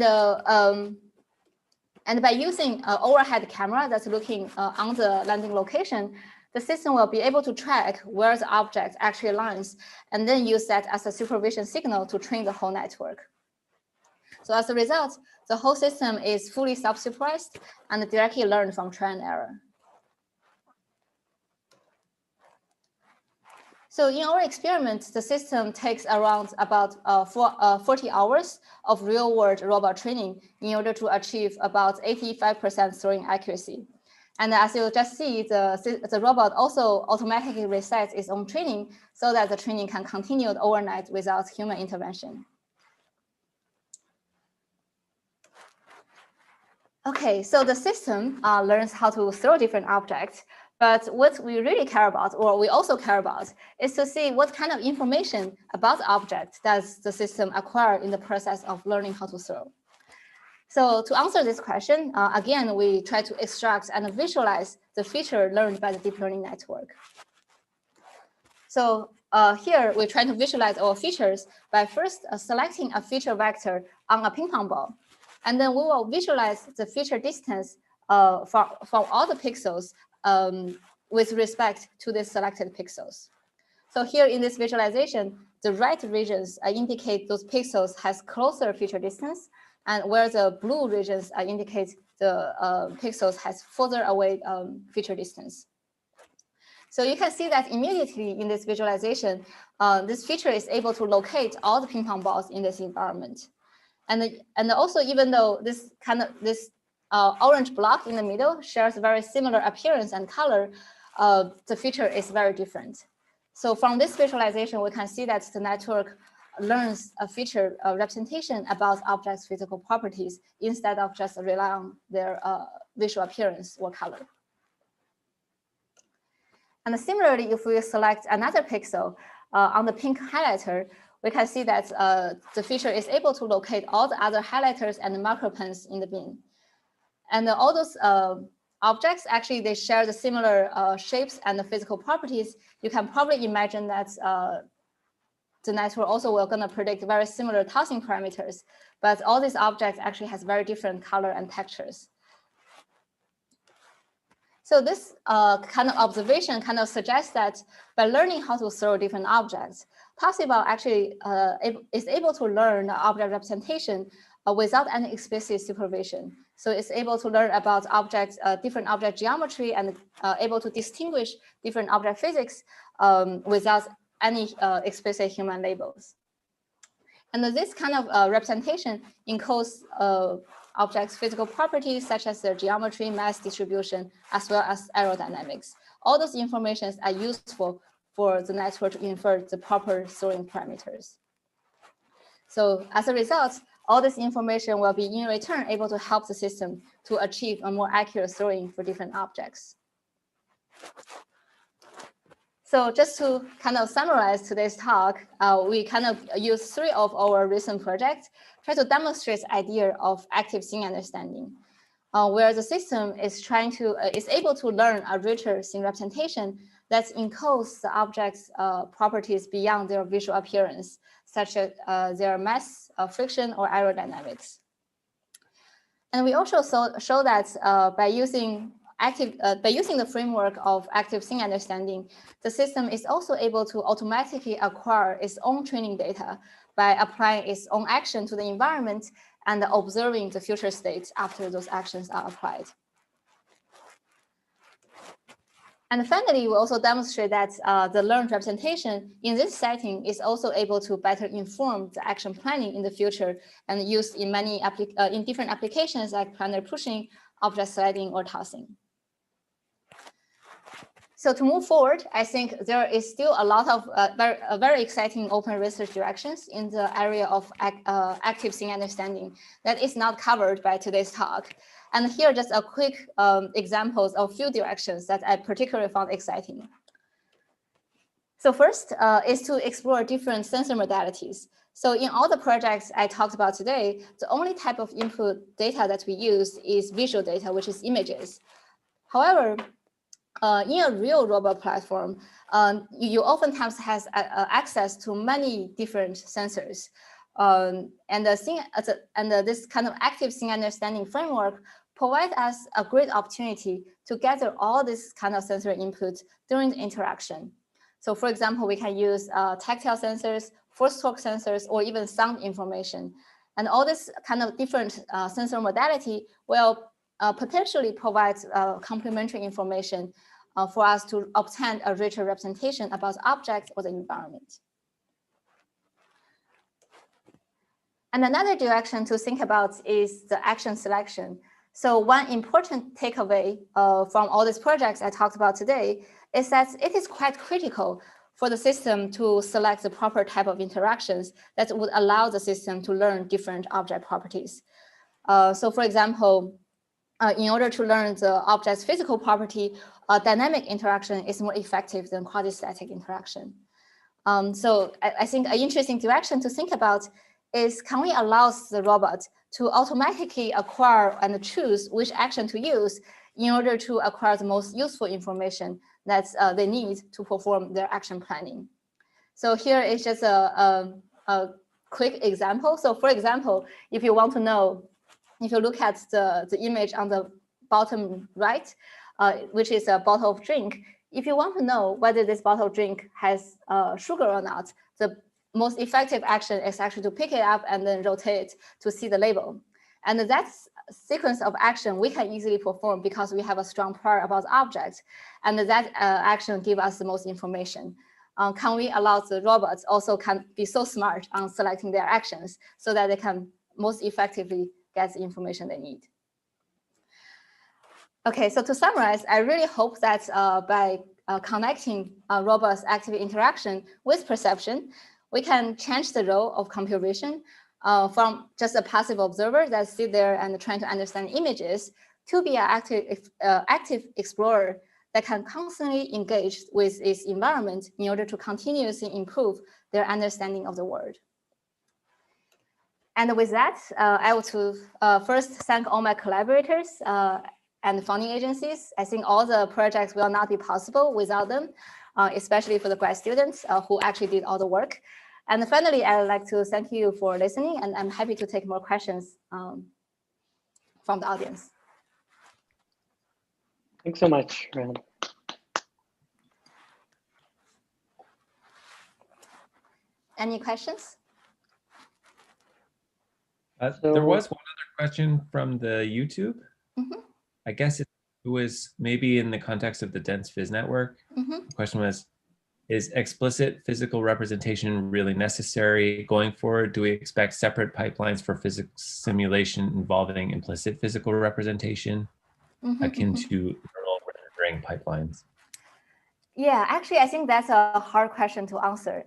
S2: by using an overhead camera that's looking on the landing location, the system will be able to track where the object actually lands, and then use that as a supervision signal to train the whole network. So as a result, the whole system is fully self-supervised and directly learned from trial and error. So in our experiment, the system takes around about 40 hours of real-world robot training in order to achieve about 85% throwing accuracy. And as you just see, the robot also automatically resets its own training so that the training can continue overnight without human intervention. Okay, so the system learns how to throw different objects. But what we really care about, or we also care about, is to see what kind of information about the object does the system acquire in the process of learning how to throw. So to answer this question, again, we try to extract and visualize the feature learned by the deep learning network. So here, we try to visualize our features by first selecting a feature vector on a ping pong ball. And then we will visualize the feature distance from all the pixels with respect to the selected pixels. So here in this visualization, the right regions indicate those pixels has closer feature distance, and where the blue regions indicate the pixels has further away feature distance. So you can see that immediately in this visualization, this feature is able to locate all the ping pong balls in this environment. And also, even though this orange block in the middle shares very similar appearance and color, the feature is very different. So from this visualization, we can see that the network learns a feature representation about objects' physical properties instead of just rely on their visual appearance or color. And similarly, if we select another pixel on the pink highlighter, we can see that the feature is able to locate all the other highlighters and marker pens in the bin. And all those objects, actually, they share the similar shapes and the physical properties. You can probably imagine that the network also will gonna predict very similar tossing parameters, but all these objects actually has very different color and textures. So this kind of observation kind of suggests that by learning how to throw different objects, TossingBot actually is able to learn object representation without any explicit supervision. So it's able to learn about objects, different object geometry, and able to distinguish different object physics without any explicit human labels. And this kind of representation encodes objects' physical properties, such as their geometry, mass distribution, as well as aerodynamics. All those informations are useful for the network to infer the proper throwing parameters. So as a result, all this information will be in return able to help the system to achieve a more accurate throwing for different objects. So just to kind of summarize today's talk, we kind of use 3 of our recent projects, try to demonstrate the idea of active scene understanding, where the system is is able to learn a richer scene representation that encodes the object's properties beyond their visual appearance, such as their mass, friction, or aerodynamics. And we also show that by using the framework of active scene understanding, the system is also able to automatically acquire its own training data by applying its own action to the environment and observing the future state after those actions are applied. And finally, we also demonstrate that the learned representation in this setting is also able to better inform the action planning in the future and used in many in different applications like planar pushing, object sliding, or tossing. So to move forward, I think there is still a lot of very exciting open research directions in the area of active scene understanding that is not covered by today's talk. And here just a quick examples of few directions that I particularly found exciting. So first is to explore different sensor modalities. So in all the projects I talked about today, the only type of input data that we use is visual data, which is images. However, in a real robot platform, you oftentimes has access to many different sensors. And this kind of active scene understanding framework provides us a great opportunity to gather all this kind of sensor input during the interaction. So for example, we can use tactile sensors, force torque sensors, or even sound information. And all this kind of different sensor modality will potentially provide complementary information for us to obtain a richer representation about objects or the environment. And another direction to think about is the action selection. So one important takeaway from all these projects I talked about today is that it is quite critical for the system to select the proper type of interactions that would allow the system to learn different object properties. So for example, in order to learn the object's physical property, dynamic interaction is more effective than quasi-static interaction. So I think an interesting direction to think about is, can we allow the robot to automatically acquire and choose which action to use in order to acquire the most useful information that they need to perform their action planning. So here is just a quick example. So for example, if you want to know, if you look at the image on the bottom right, which is a bottle of drink, if you want to know whether this bottle of drink has sugar or not, the most effective action is actually to pick it up and then rotate it to see the label. And that sequence of action we can easily perform because we have a strong prior about objects, and that action gives us the most information. Can we allow the robots also can be so smart on selecting their actions so that they can most effectively get the information they need? Okay, so to summarize, I really hope that by connecting robots' active interaction with perception, we can change the role of computer vision from just a passive observer that sit there and trying to understand images to be an active explorer that can constantly engage with its environment in order to continuously improve their understanding of the world. And with that, I want to first thank all my collaborators and funding agencies. I think all the projects will not be possible without them, especially for the grad students who actually did all the work. And finally, I would like to thank you for listening, and I'm happy to take more questions from the audience.
S1: Thanks so much, Shuran.
S2: Any questions?
S5: There was one other question from the YouTube. Mm-hmm. I guess it was maybe in the context of the dense phys network. Mm-hmm. The question was, is explicit physical representation really necessary going forward? Do we expect separate pipelines for physics simulation involving implicit physical representation, akin to neural rendering pipelines?
S2: Yeah, actually, I think that's a hard question to answer.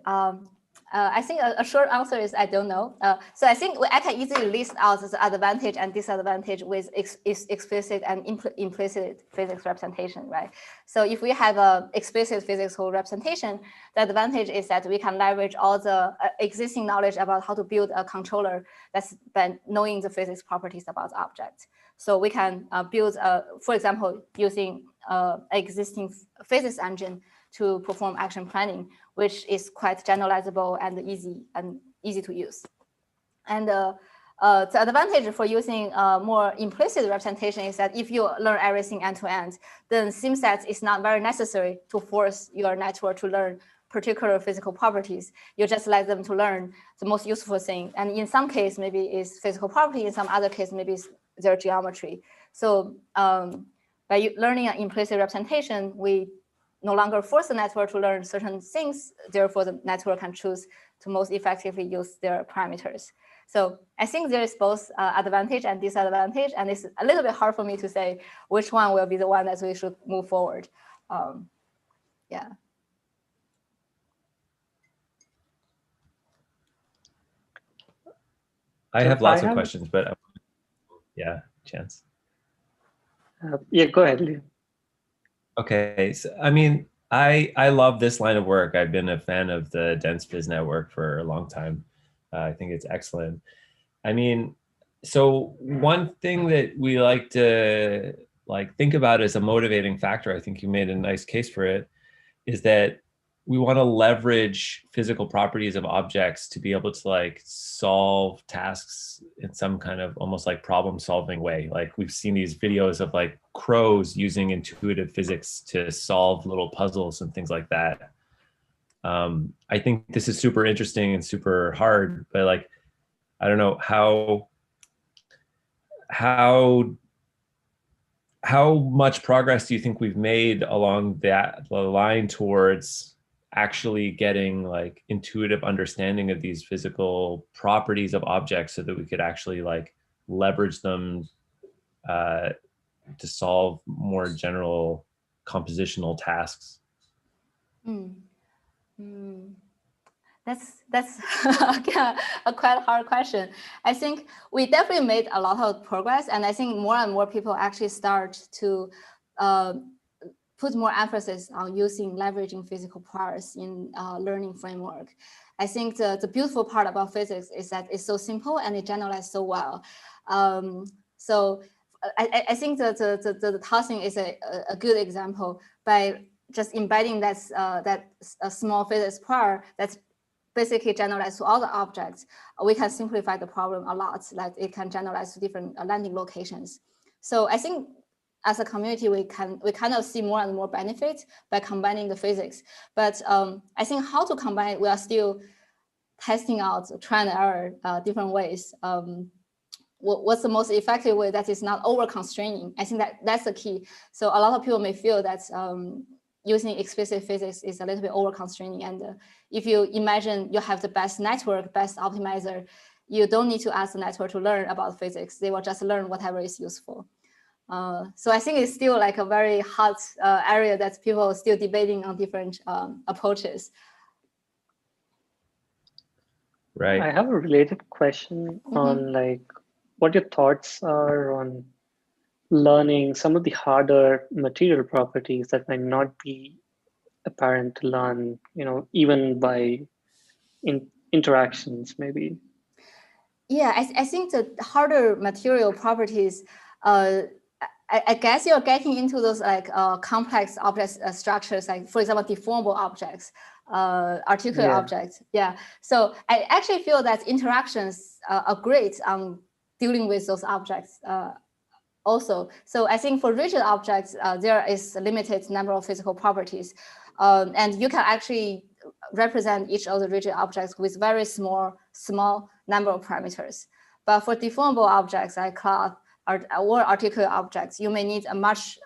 S2: I think a short answer is I don't know. So I think I can easily list out the advantage and disadvantage with explicit and implicit physics representation, right? So if we have an explicit physical representation, the advantage is that we can leverage all the existing knowledge about how to build a controller that's by knowing the physics properties about objects. So we can build, for example, using existing physics engine to perform action planning, which is quite generalizable and easy to use. And the advantage for using more implicit representation is that if you learn everything end to end, then it seems that it's not very necessary to force your network to learn particular physical properties. You just let them to learn the most useful thing. And in some case, maybe it's physical property. In some other case, maybe it's their geometry. So by learning an implicit representation, we no longer force the network to learn certain things. Therefore, the network can choose to most effectively use their parameters. So I think there is both advantage and disadvantage, and it's a little bit hard for me to say which one will be the one that we should move forward. Yeah.
S5: I have lots of questions, but yeah, Chance.
S1: Yeah, go ahead, Liam.
S5: Okay, so I mean, I love this line of work. I've been a fan of the dense phys network for a long time. I think it's excellent. I mean, so one thing that we like to think about as a motivating factor, I think you made a nice case for it, is that we want to leverage physical properties of objects to be able to solve tasks in some kind of almost like problem solving way. Like we've seen these videos of crows using intuitive physics to solve little puzzles and things like that. I think this is super interesting and super hard, but I don't know how much progress do you think we've made along the line towards actually getting intuitive understanding of these physical properties of objects so that we could actually leverage them to solve more general compositional tasks?
S2: That's a quite hard question. I think we definitely made a lot of progress, and I think more and more people actually start to put more emphasis on leveraging physical parts in learning framework. I think the beautiful part about physics is that it's so simple and it generalizes so well. So I think the tossing is a good example by just embedding that small physics part that's basically generalized to all the objects. We can simplify the problem a lot. Like it can generalize to different landing locations. So I think as a community, we kind of see more and more benefits by combining the physics. But I think how to combine it, we are still testing out, trying and error different ways. What's the most effective way that is not over constraining? I think that's the key. So a lot of people may feel that using explicit physics is a little bit over constraining. And if you imagine you have the best network, best optimizer, you don't need to ask the network to learn about physics. They will just learn whatever is useful. So I think it's still like a very hot area that people are still debating on different approaches.
S5: Right.
S1: I have a related question on what your thoughts are on learning some of the harder material properties that might not be apparent to learn, even by interactions, maybe.
S2: Yeah, I think the harder material properties, I guess you're getting into those complex object structures, like for example, deformable objects, articulate objects. Yeah. So I actually feel that interactions are great on dealing with those objects also. So I think for rigid objects, there is a limited number of physical properties. And you can actually represent each of the rigid objects with very small number of parameters. But for deformable objects like cloth or articulate objects, you may need a much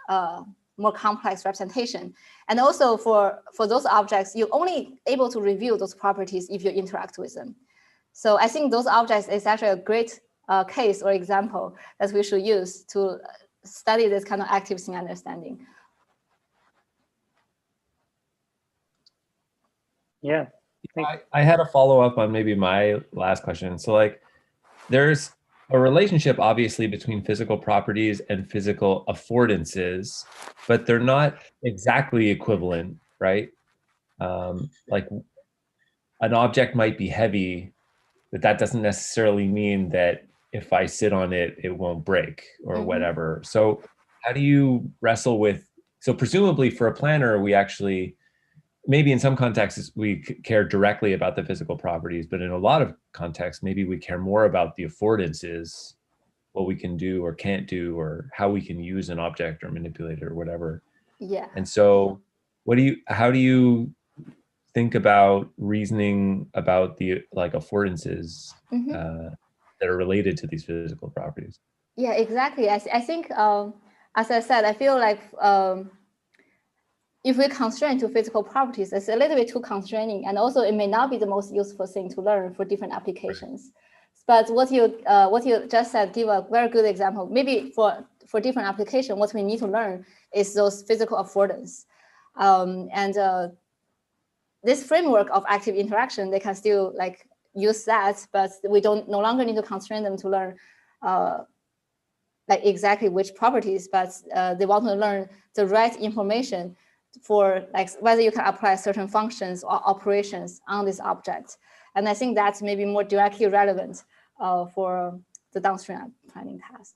S2: more complex representation. And also for those objects, you're only able to review those properties if you interact with them. So I think those objects is actually a great case or example that we should use to study this kind of active scene understanding.
S1: Yeah.
S5: I had a follow-up on maybe my last question. So there's a relationship obviously between physical properties and physical affordances, but they're not exactly equivalent, right? Like an object might be heavy, but that doesn't necessarily mean that if I sit on it, it won't break or whatever. So how do you wrestle with, so presumably for a planner, we actually, maybe in some contexts, we care directly about the physical properties, but in a lot of contexts, maybe we care more about the affordances, what we can do or can't do, or how we can use an object or manipulate it or whatever.
S2: Yeah.
S5: And so how do you think about reasoning about the affordances that are related to these physical properties?
S2: Yeah, exactly. I think, as I said, I feel like if we constrain to physical properties, it's a little bit too constraining, and also it may not be the most useful thing to learn for different applications. But what you just said give a very good example. Maybe for different application, what we need to learn is those physical affordance. This framework of active interaction, they can still like use that, but we no longer need to constrain them to learn like exactly which properties, but they want to learn the right information for like whether you can apply certain functions or operations on this object. And I think that's maybe more directly relevant for the downstream planning task.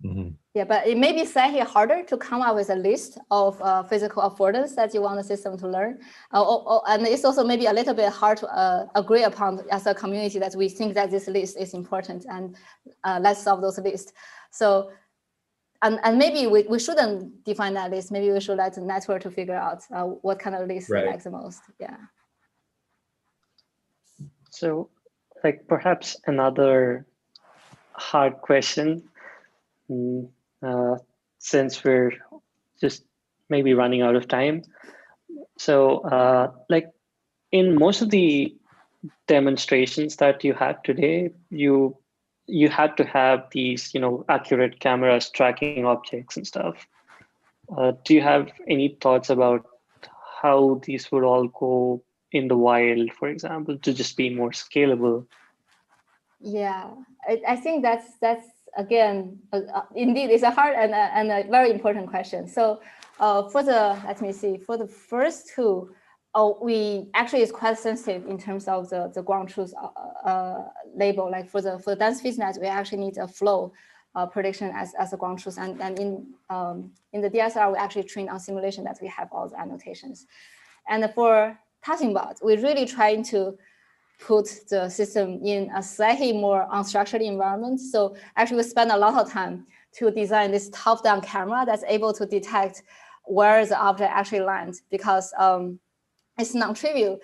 S5: Mm-hmm.
S2: Yeah, but it may be slightly harder to come up with a list of physical affordance that you want the system to learn. And it's also maybe a little bit hard to agree upon as a community that we think that this list is important and let's solve those lists. So, and maybe we shouldn't define that list. Maybe we should let the network to figure out what kind of list they like the most. Yeah.
S1: So, like perhaps another hard question, since we're just maybe running out of time. So, like in most of the demonstrations that you had today, you had to have these, accurate cameras tracking objects and stuff. Do you have any thoughts about how these would all go in the wild, for example, to just be more scalable?
S2: Yeah, I think that's again, indeed, it's a hard and a very important question. So for the first two, we actually is quite sensitive in terms of the ground truth label. Like for the dense FizzNet, we actually need a flow prediction as a ground truth. And in the DSR, we actually train on simulation that we have all the annotations. And for TossingBot, we're really trying to put the system in a slightly more unstructured environment. So actually we spend a lot of time to design this top-down camera that's able to detect where the object actually lands, because it's non-trivial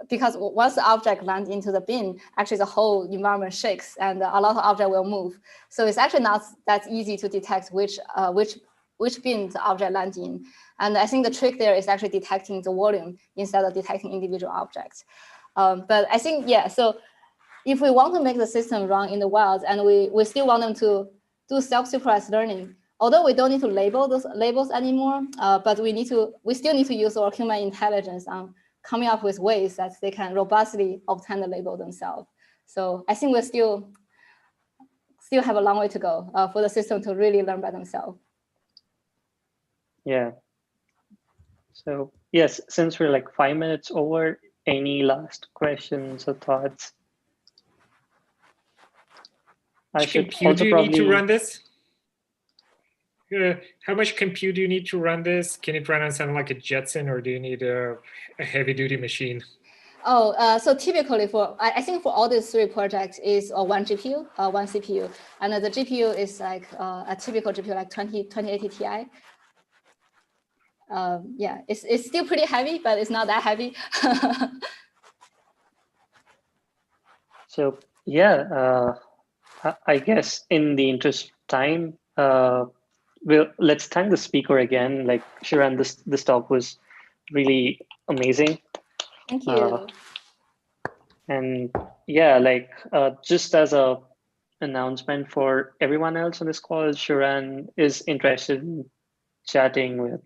S2: because once the object lands into the bin, actually the whole environment shakes and a lot of object will move. So it's actually not that easy to detect which bin the object lands in. And I think the trick there is actually detecting the volume instead of detecting individual objects. But I think, yeah, so if we want to make the system run in the wild and we still want them to do self-supervised learning, although we don't need to label those labels anymore, but we still need to use our human intelligence on coming up with ways that they can robustly obtain the label themselves. So I think we still have a long way to go for the system to really learn by themselves.
S1: Yeah. So yes, since we're like 5 minutes over, any last questions or thoughts?
S4: How much compute do you need to run this? How much compute do you need to run this? Can it run on something like a Jetson, or do you need a heavy-duty machine?
S2: Oh, so typically I think for all these three projects is one GPU, one CPU, and the GPU is like a typical GPU like 2080 Ti. Yeah, it's still pretty heavy, but it's not that heavy.
S1: So yeah, I guess in the interest of time, let's thank the speaker again. Like Shuran, this talk was really amazing.
S2: Thank you.
S1: And yeah, like just as a announcement for everyone else on this call, Shuran is interested in chatting with,